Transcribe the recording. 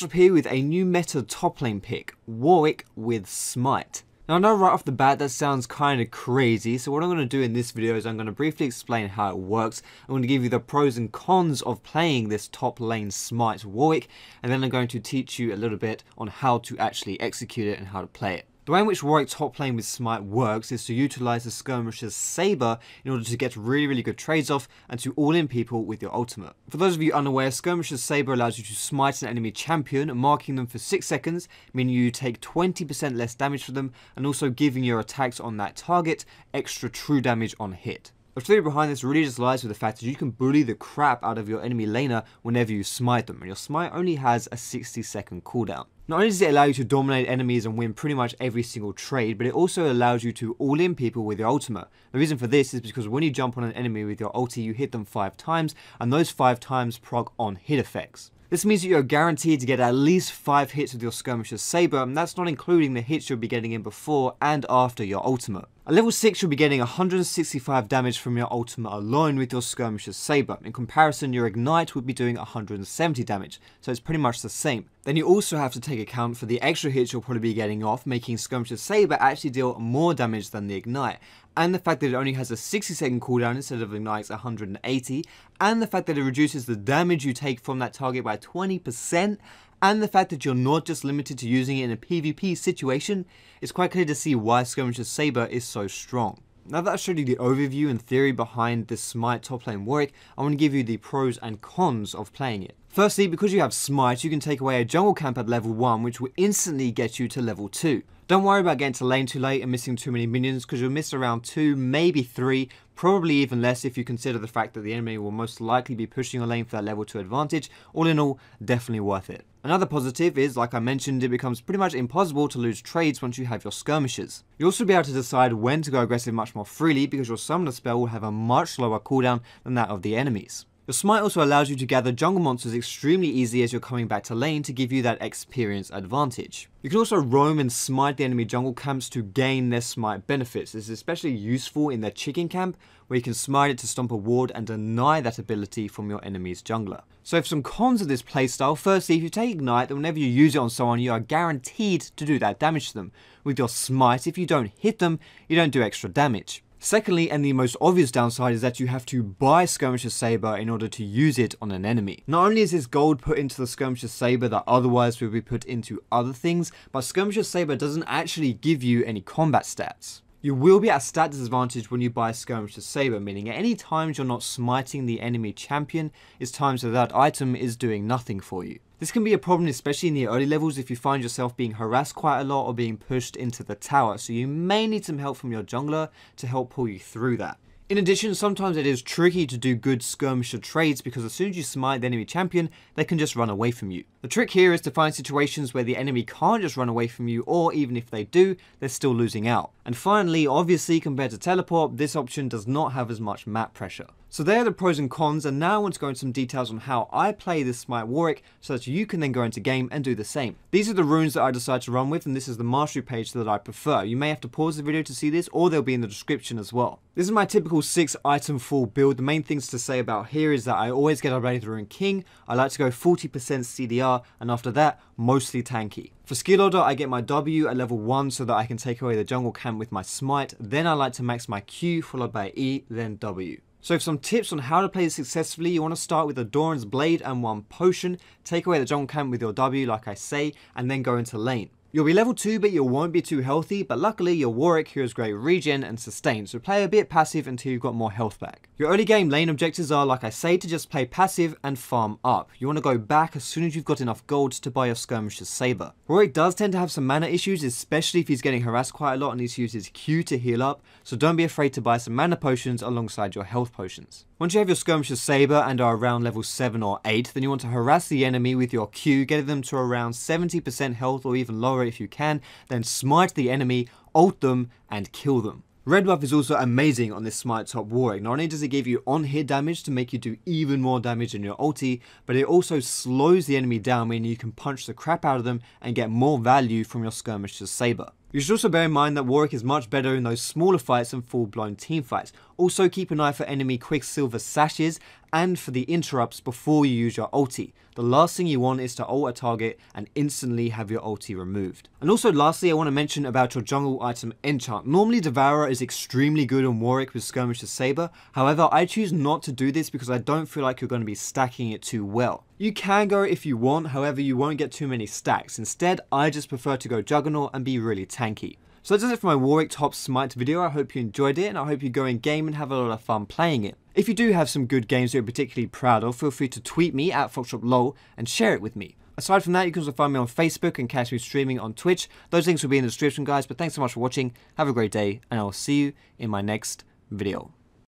Up here with a new meta top lane pick, Warwick with Smite. Now I know right off the bat that sounds kind of crazy, so what I'm going to do in this video is I'm going to briefly explain how it works. I'm going to give you the pros and cons of playing this top lane Smite Warwick, and then I'm going to teach you a little bit on how to actually execute it and how to play it. The way in which Warwick top lane with Smite works is to utilize the Skirmisher's Saber in order to get really good trades off and to all in people with your ultimate. For those of you unaware, Skirmisher's Saber allows you to smite an enemy champion, marking them for 6 seconds, meaning you take 20% less damage for them, and also giving your attacks on that target extra true damage on hit. The theory behind this really just lies with the fact that you can bully the crap out of your enemy laner whenever you smite them, and your smite only has a 60-second cooldown. Not only does it allow you to dominate enemies and win pretty much every single trade, but it also allows you to all-in people with your ultimate. The reason for this is because when you jump on an enemy with your ulti, you hit them 5 times, and those 5 times proc on hit effects. This means that you're guaranteed to get at least 5 hits with your Skirmisher's Saber, and that's not including the hits you'll be getting in before and after your ultimate. At level 6 you'll be getting 165 damage from your ultimate alone with your Skirmisher's Saber. In comparison, your Ignite would be doing 170 damage, so it's pretty much the same. Then you also have to take account for the extra hits you'll probably be getting off, making Skirmisher's Saber actually deal more damage than the Ignite, and the fact that it only has a 60-second cooldown instead of Ignite's 180, and the fact that it reduces the damage you take from that target by 20%, and the fact that you're not just limited to using it in a PvP situation. It's quite clear to see why Skirmisher's Saber is so strong. Now that I've showed you the overview and theory behind this Smite top lane Warwick, I want to give you the pros and cons of playing it. Firstly, because you have Smite, you can take away a jungle camp at level 1, which will instantly get you to level 2. Don't worry about getting to lane too late and missing too many minions, because you'll miss around 2, maybe 3, probably even less if you consider the fact that the enemy will most likely be pushing your lane for that level 2 advantage. All in all, definitely worth it. Another positive is, like I mentioned, it becomes pretty much impossible to lose trades once you have your skirmishers. You'll also be able to decide when to go aggressive much more freely, because your summoner spell will have a much lower cooldown than that of the enemies. Your smite also allows you to gather jungle monsters extremely easily as you're coming back to lane to give you that experience advantage. You can also roam and smite the enemy jungle camps to gain their smite benefits. This is especially useful in their chicken camp, where you can smite it to stomp a ward and deny that ability from your enemy's jungler. So for some cons of this playstyle, firstly, if you take Ignite, then whenever you use it on someone, you are guaranteed to do that damage to them. With your smite, if you don't hit them, you don't do extra damage. Secondly, and the most obvious downside, is that you have to buy Skirmisher's Saber in order to use it on an enemy. Not only is this gold put into the Skirmisher's Saber that otherwise would be put into other things, but Skirmisher's Saber doesn't actually give you any combat stats. You will be at a stat disadvantage when you buy Skirmisher's Saber, meaning at any times you're not smiting the enemy champion is times that that item is doing nothing for you. This can be a problem especially in the early levels if you find yourself being harassed quite a lot or being pushed into the tower, so you may need some help from your jungler to help pull you through that. In addition, sometimes it is tricky to do good skirmisher trades because as soon as you smite the enemy champion, they can just run away from you. The trick here is to find situations where the enemy can't just run away from you, or even if they do, they're still losing out. And finally, obviously compared to teleport, this option does not have as much map pressure. So there are the pros and cons, and now I want to go into some details on how I play this Smite Warwick so that you can then go into game and do the same. These are the runes that I decide to run with, and this is the mastery page that I prefer. You may have to pause the video to see this, or they'll be in the description as well. This is my typical 6 item full build. The main things to say about here is that I always get a Ready to Rune King. I like to go 40% CDR, and after that, mostly tanky. For skill order, I get my W at level 1 so that I can take away the jungle camp with my Smite. Then I like to max my Q, followed by E, then W. So for some tips on how to play this successfully, you want to start with a Doran's Blade and 1 potion, take away the jungle camp with your W like I say, and then go into lane. You'll be level 2 but you won't be too healthy, but luckily your Warwick here has great regen and sustain, so play a bit passive until you've got more health back. Your early game lane objectives are, like I say, to just play passive and farm up. You want to go back as soon as you've got enough gold to buy your Skirmisher's Saber. Warwick does tend to have some mana issues, especially if he's getting harassed quite a lot and needs to use his Q to heal up, so don't be afraid to buy some mana potions alongside your health potions. Once you have your Skirmisher's Saber and are around level 7 or 8, then you want to harass the enemy with your Q, getting them to around 70% health or even lower if you can, then smite the enemy, ult them, and kill them. Red buff is also amazing on this Smite top Warwick. Not only does it give you on-hit damage to make you do even more damage in your ulti, but it also slows the enemy down, meaning you can punch the crap out of them and get more value from your Skirmisher's Saber. You should also bear in mind that Warwick is much better in those smaller fights than full-blown team fights. Also keep an eye for enemy Quicksilver sashes and for the interrupts before you use your ulti. The last thing you want is to ult a target and instantly have your ulti removed. And also lastly, I want to mention about your jungle item enchant. Normally Devourer is extremely good on Warwick with Skirmish the Saber. However, I choose not to do this because I don't feel like you're going to be stacking it too well. You can go if you want, however you won't get too many stacks. Instead, I just prefer to go Juggernaut and be really tanky. So that does it for my Warwick top smite video. I hope you enjoyed it and I hope you go in game and have a lot of fun playing it. If you do have some good games you're particularly proud of, feel free to tweet me at FoxShopLol and share it with me. Aside from that, you can also find me on Facebook and catch me streaming on Twitch. Those links will be in the description, guys, but thanks so much for watching. Have a great day and I will see you in my next video.